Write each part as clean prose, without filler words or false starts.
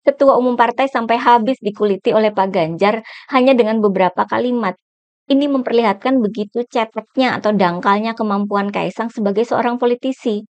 Ketua umum partai sampai habis dikuliti oleh Pak Ganjar hanya dengan beberapa kalimat. Ini memperlihatkan begitu ceteknya atau dangkalnya kemampuan Kaisang sebagai seorang politisi.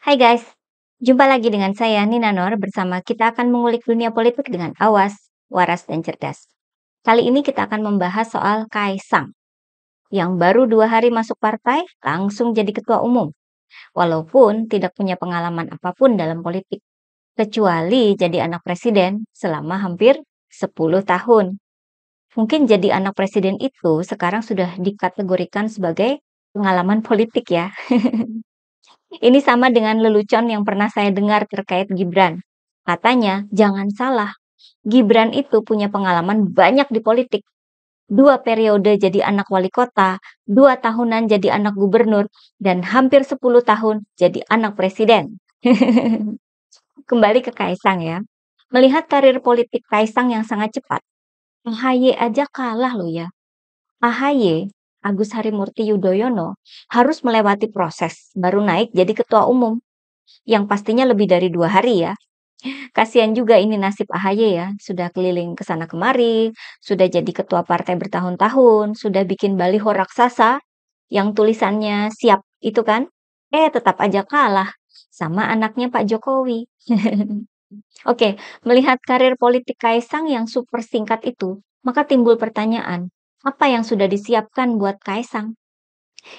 Hai guys, jumpa lagi dengan saya Nina Nur bersama kita akan mengulik dunia politik dengan awas, waras, dan cerdas. Kali ini kita akan membahas soal Kaisang yang baru 2 hari masuk partai langsung jadi ketua umum. Walaupun tidak punya pengalaman apapun dalam politik, kecuali jadi anak presiden selama hampir 10 tahun. Mungkin jadi anak presiden itu sekarang sudah dikategorikan sebagai pengalaman politik ya. Ini sama dengan lelucon yang pernah saya dengar terkait Gibran. Katanya, jangan salah, Gibran itu punya pengalaman banyak di politik. 2 periode jadi anak wali kota, 2 tahunan jadi anak gubernur, dan hampir 10 tahun jadi anak presiden. Kembali ke Kaisang ya. Melihat karir politik Kaisang yang sangat cepat, AHY aja kalah loh ya. AHY, Agus Harimurti Yudhoyono, harus melewati proses baru naik jadi ketua umum, yang pastinya lebih dari 2 hari ya. Kasihan juga ini nasib AHY ya, sudah keliling ke sana kemari, sudah jadi ketua partai bertahun-tahun, sudah bikin baliho raksasa yang tulisannya siap itu kan, tetap aja kalah sama anaknya Pak Jokowi. Oke, melihat karir politik Kaisang yang super singkat itu, maka timbul pertanyaan, apa yang sudah disiapkan buat Kaisang?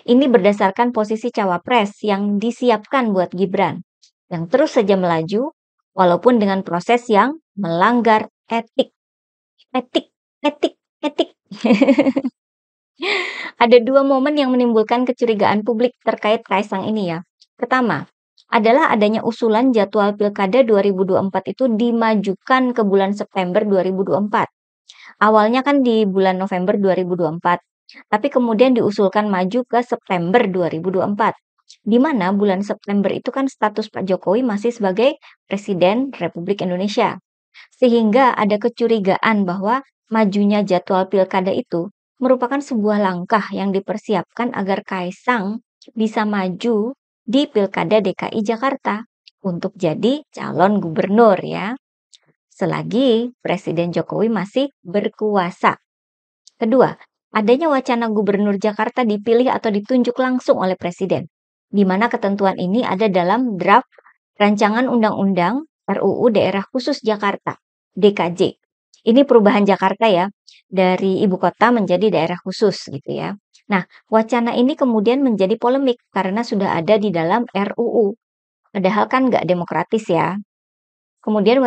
Ini berdasarkan posisi cawapres yang disiapkan buat Gibran, yang terus saja melaju, walaupun dengan proses yang melanggar etik. Etik, etik, etik. Ada 2 momen yang menimbulkan kecurigaan publik terkait Kaisang ini ya. Pertama, adalah adanya usulan jadwal Pilkada 2024 itu dimajukan ke bulan September 2024. Awalnya kan di bulan November 2024, tapi kemudian diusulkan maju ke September 2024. Di mana bulan September itu kan status Pak Jokowi masih sebagai Presiden Republik Indonesia. Sehingga ada kecurigaan bahwa majunya jadwal Pilkada itu merupakan sebuah langkah yang dipersiapkan agar Kaisang bisa maju di Pilkada DKI Jakarta untuk jadi calon gubernur ya, selagi Presiden Jokowi masih berkuasa. Kedua, adanya wacana gubernur Jakarta dipilih atau ditunjuk langsung oleh Presiden, di mana ketentuan ini ada dalam draft Rancangan Undang-Undang RUU Daerah Khusus Jakarta, DKJ. Ini perubahan Jakarta ya, dari ibu kota menjadi daerah khusus gitu ya. Nah, wacana ini kemudian menjadi polemik karena sudah ada di dalam RUU. Padahal kan nggak demokratis ya. Kemudian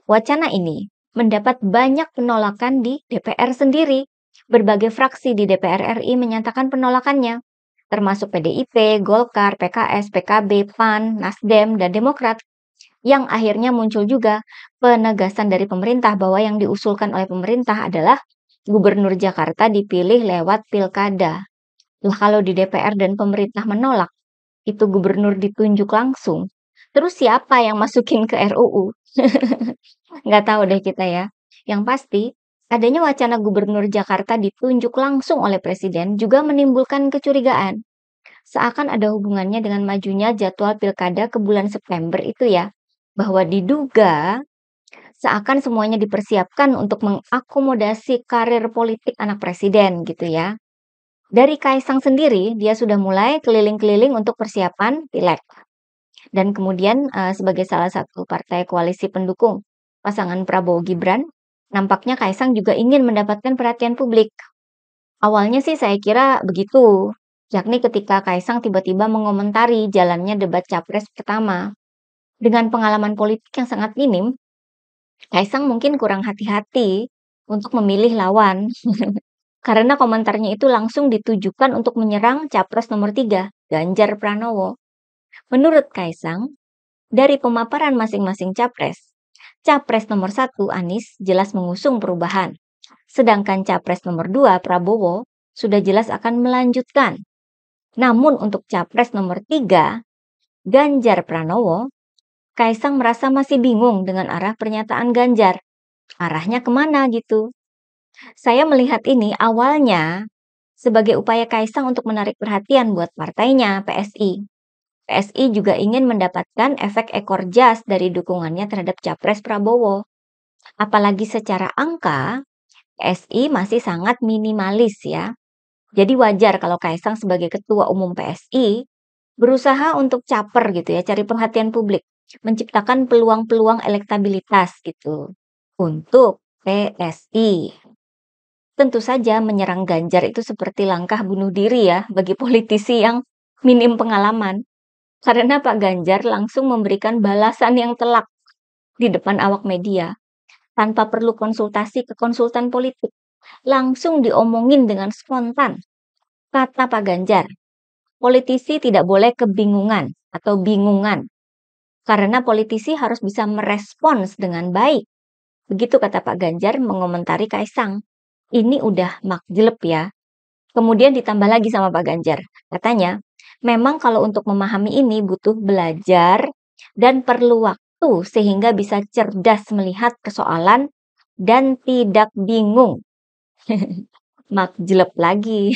wacana ini mendapat banyak penolakan di DPR sendiri. Berbagai fraksi di DPR RI menyatakan penolakannya, termasuk PDIP, Golkar, PKS, PKB, PAN, Nasdem, dan Demokrat. Yang akhirnya muncul juga penegasan dari pemerintah bahwa yang diusulkan oleh pemerintah adalah Gubernur Jakarta dipilih lewat pilkada. Lah kalau di DPR dan pemerintah menolak, itu gubernur ditunjuk langsung. Terus siapa yang masukin ke RUU? Nggak tahu deh kita ya. Yang pasti, adanya wacana Gubernur Jakarta ditunjuk langsung oleh Presiden juga menimbulkan kecurigaan. Seakan ada hubungannya dengan majunya jadwal pilkada ke bulan September itu ya. Bahwa diduga seakan semuanya dipersiapkan untuk mengakomodasi karir politik anak presiden gitu ya. Dari Kaisang sendiri, dia sudah mulai keliling-keliling untuk persiapan pileg. Dan kemudian sebagai salah satu partai koalisi pendukung pasangan Prabowo Gibran, nampaknya Kaisang juga ingin mendapatkan perhatian publik. Awalnya sih saya kira begitu, yakni ketika Kaisang tiba-tiba mengomentari jalannya debat capres pertama. Dengan pengalaman politik yang sangat minim, Kaisang mungkin kurang hati-hati untuk memilih lawan. Karena komentarnya itu langsung ditujukan untuk menyerang capres nomor 3, Ganjar Pranowo. Menurut Kaisang, dari pemaparan masing-masing capres, capres nomor 1, Anies, jelas mengusung perubahan. Sedangkan capres nomor 2, Prabowo, sudah jelas akan melanjutkan. Namun untuk capres nomor 3, Ganjar Pranowo, Kaisang merasa masih bingung dengan arah pernyataan Ganjar. Arahnya kemana gitu? Saya melihat ini awalnya sebagai upaya Kaisang untuk menarik perhatian buat partainya, PSI. PSI juga ingin mendapatkan efek ekor jas dari dukungannya terhadap Capres Prabowo. Apalagi secara angka, PSI masih sangat minimalis ya. Jadi wajar kalau Kaisang sebagai ketua umum PSI berusaha untuk caper gitu ya, cari perhatian publik, menciptakan peluang-peluang elektabilitas gitu untuk PSI. Tentu saja menyerang Ganjar itu seperti langkah bunuh diri ya bagi politisi yang minim pengalaman. Karena Pak Ganjar langsung memberikan balasan yang telak di depan awak media tanpa perlu konsultasi ke konsultan politik. Langsung diomongin dengan spontan. Kata Pak Ganjar, politisi tidak boleh kebingungan atau bingungan karena politisi harus bisa merespons dengan baik. Begitu kata Pak Ganjar mengomentari Kaisang. Ini udah makjelep ya. Kemudian ditambah lagi sama Pak Ganjar. Katanya, memang kalau untuk memahami ini butuh belajar dan perlu waktu sehingga bisa cerdas melihat persoalan dan tidak bingung. Makjelep lagi.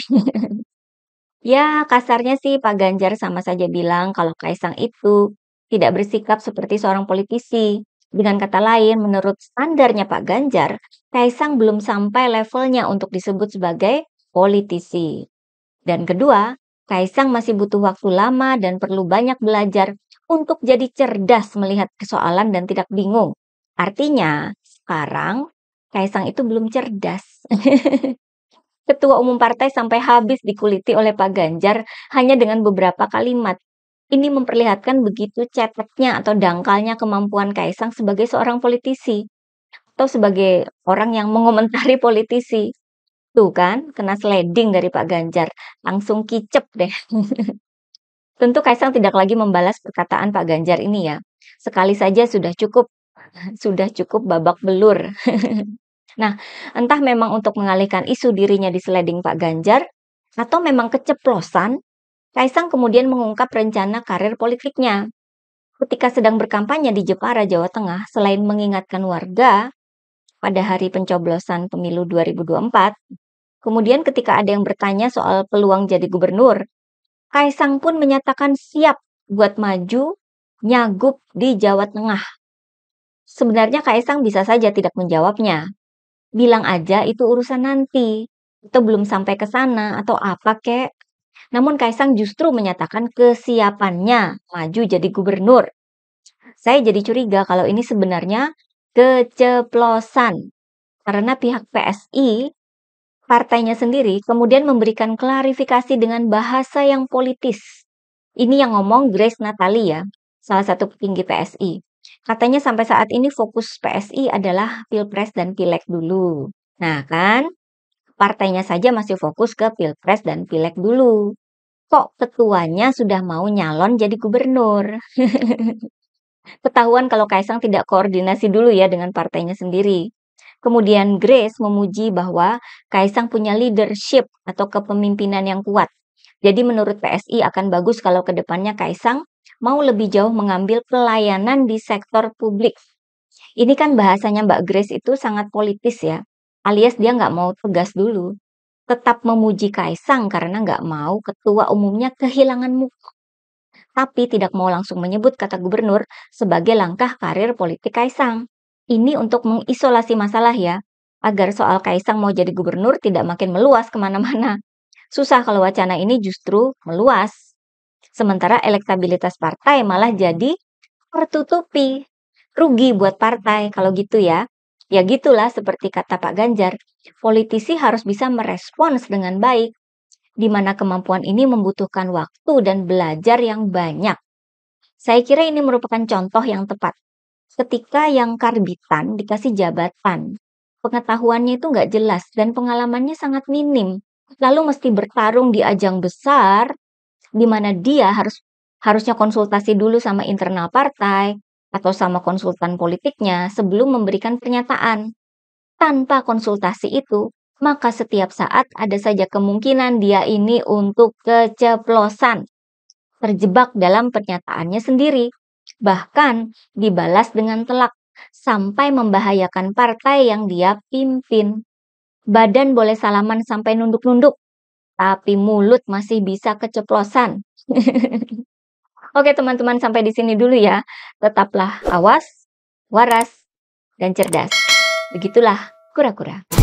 Ya, kasarnya sih Pak Ganjar sama saja bilang kalau Kaisang itu tidak bersikap seperti seorang politisi. Dengan kata lain, menurut standarnya Pak Ganjar, Kaisang belum sampai levelnya untuk disebut sebagai politisi. Dan kedua, Kaisang masih butuh waktu lama dan perlu banyak belajar untuk jadi cerdas melihat persoalan dan tidak bingung. Artinya, sekarang Kaisang itu belum cerdas. Ketua umum partai sampai habis dikuliti oleh Pak Ganjar hanya dengan beberapa kalimat. Ini memperlihatkan begitu ceteknya atau dangkalnya kemampuan Kaisang sebagai seorang politisi atau sebagai orang yang mengomentari politisi. Tuh kan, kena sliding dari Pak Ganjar. Langsung kicep deh. Tentu Kaisang tidak lagi membalas perkataan Pak Ganjar ini ya. Sekali saja sudah cukup, sudah cukup babak belur. Nah, entah memang untuk mengalihkan isu dirinya di sliding Pak Ganjar, atau memang keceplosan, Kaisang kemudian mengungkap rencana karir politiknya. Ketika sedang berkampanye di Jepara, Jawa Tengah, selain mengingatkan warga pada hari pencoblosan pemilu 2024, kemudian ketika ada yang bertanya soal peluang jadi gubernur, Kaisang pun menyatakan siap buat maju nyagup di Jawa Tengah. Sebenarnya Kaisang bisa saja tidak menjawabnya. Bilang aja itu urusan nanti. Itu belum sampai ke sana atau apa kek. Namun Kaisang justru menyatakan kesiapannya maju jadi gubernur. Saya jadi curiga kalau ini sebenarnya keceplosan. Karena pihak PSI, partainya sendiri, kemudian memberikan klarifikasi dengan bahasa yang politis. Ini yang ngomong Grace Natali ya, salah satu petinggi PSI. Katanya sampai saat ini fokus PSI adalah Pilpres dan Pileg dulu. Nah kan, partainya saja masih fokus ke Pilpres dan Pileg dulu. Kok ketuanya sudah mau nyalon jadi gubernur? Ketahuan kalau Kaisang tidak koordinasi dulu ya dengan partainya sendiri. Kemudian Grace memuji bahwa Kaisang punya leadership atau kepemimpinan yang kuat. Jadi menurut PSI akan bagus kalau ke depannya Kaisang mau lebih jauh mengambil pelayanan di sektor publik. Ini kan bahasanya Mbak Grace itu sangat politis ya, alias dia nggak mau tegas dulu. Tetap memuji Kaisang karena nggak mau ketua umumnya kehilangan muka. Tapi tidak mau langsung menyebut kata gubernur sebagai langkah karir politik Kaisang. Ini untuk mengisolasi masalah ya, agar soal Kaisang mau jadi gubernur tidak makin meluas kemana-mana. Susah kalau wacana ini justru meluas. Sementara elektabilitas partai malah jadi tertutupi. Rugi buat partai kalau gitu ya. Ya gitulah seperti kata Pak Ganjar. Politisi harus bisa merespons dengan baik, di mana kemampuan ini membutuhkan waktu dan belajar yang banyak. Saya kira ini merupakan contoh yang tepat. Ketika yang karbitan dikasih jabatan, pengetahuannya itu nggak jelas dan pengalamannya sangat minim. Lalu mesti bertarung di ajang besar, di mana dia harusnya konsultasi dulu sama internal partai atau sama konsultan politiknya sebelum memberikan pernyataan. Tanpa konsultasi itu, maka setiap saat ada saja kemungkinan dia ini untuk keceplosan, terjebak dalam pernyataannya sendiri, bahkan dibalas dengan telak, sampai membahayakan partai yang dia pimpin. Badan boleh salaman sampai nunduk-nunduk, tapi mulut masih bisa keceplosan. Oke teman-teman, sampai di sini dulu ya. Tetaplah awas, waras, dan cerdas. Begitulah kura-kura.